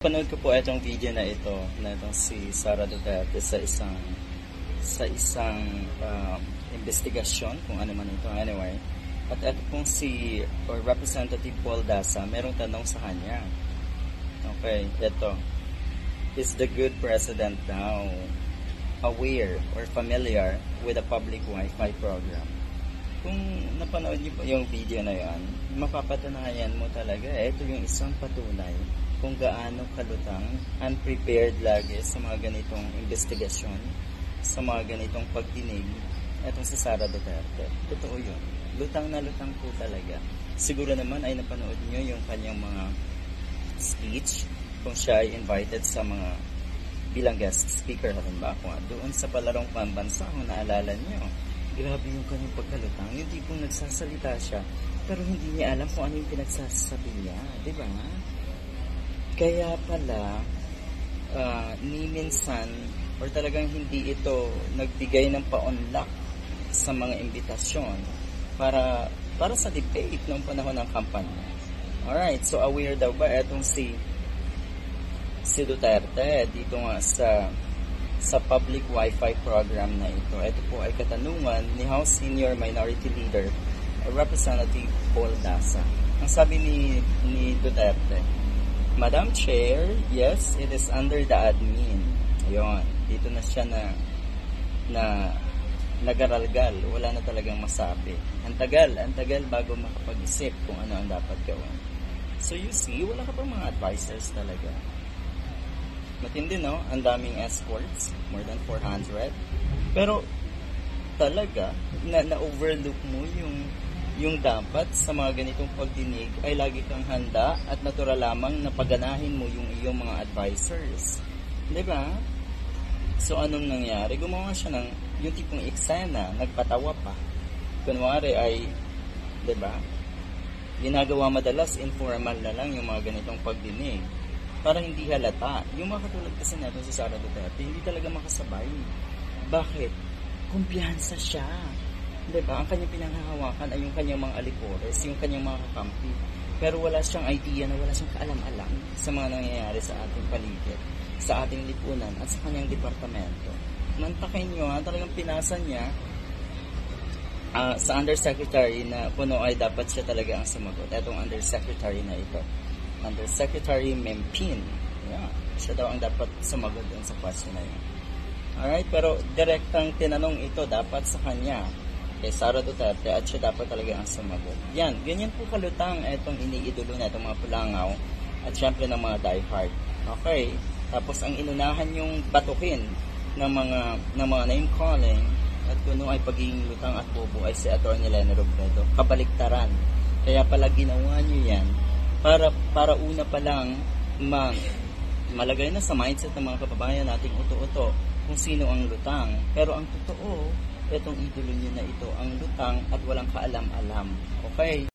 Panood ko po itong video na ito, na itong si Sara Duterte sa isang investigasyon, kung ano man ito, anyway. At ito pong si Representative Paul Daza, merong tanong sa kanya. Okay, ito. Is the good president now aware or familiar with the public Wi-Fi program? Kung napanood niyo po yung video na yan, mapapatunayan mo talaga, ito yung isang patunay kung gaano kalutang, unprepared lagi sa mga ganitong investigasyon, sa mga ganitong pagdinig, etong si Sara Duterte. Totoo yun. Lutang na lutang po talaga. Siguro naman ay napanood niyo yung kanyang mga speech kung siya ay invited sa mga bilang guest speaker, halimbawa kung doon sa palarong pambansa, kung naalala niyo. Grabe yung kanyang pagkalutang. Yung tipong nagsasalita siya, pero hindi niya alam kung ano yung pinagsasabi niya. Diba? Kaya pala, ni minsan, or talagang hindi ito nagbigay ng pa-unlock sa mga imbitasyon para sa debate noong panahon ng kampanya. Alright, so aware daw ba etong si Duterte dito nga sa public Wi-Fi program na ito? Ito po ay katanungan ni House Senior Minority Leader Representative Paul Daza. Ang sabi ni Duterte, Madam Chair, yes, it is under the admin. Ayun, dito na siya na nagaralgal, wala na talagang masabi. Ang tagal bago makapag-isip kung ano ang dapat gawin. So you see, wala ka pa mga advisors talaga. Matindi, no? Ang daming escorts, more than 400. Pero talaga, na-overlook mo yung dapat sa mga ganitong pagdinig ay lagi kang handa at natural lamang na paganahin mo yung iyong mga advisors. Diba? So, anong nangyari? Gumawa siya ng yung tipong eksena, nagpatawa pa. Kunwari ay, diba? Ginagawa madalas, informal na lang yung mga ganitong pagdinig para hindi halata. Yung mga katulad kasi natin si Sara Duterte, hindi talaga makasabay. Bakit? Kumpiyansa siya. Diba? Ang kanyang pinanghahawakan ay yung kanyang mga alikores, yung kanyang mga kakampi. Pero wala siyang idea na wala siyang kaalam-alam sa mga nangyayari sa ating paligid, sa ating lipunan at sa kanyang departamento. Mantakin nyo, talagang pinasa niya sa undersecretary na puno ay dapat siya talaga ang sumagot. Etong undersecretary na ito. Undersecretary Mempin. Yeah, siya daw ang dapat sumagot dun sa question na yun. Alright, pero direktang tinanong ito dapat sa kanya, kay Sara Duterte, at siya dapat talaga ang sumagot. Yan, ganyan po kalutang itong iniidolo na itong mga pulangaw at syempre ng mga diehard. Okay, tapos ang inunahan yung batukin ng mga name calling at kuno ay pagiging lutang at bobo ay si Atty. Leni Robredo. Kabaliktaran. Kaya pala ginawa nyo yan para una pa lang malagay na sa mindset ng mga kababayan nating uto-uto kung sino ang lutang. Pero ang totoo, itong idolo nyo na ito ang lutang at walang kaalam-alam. Okay?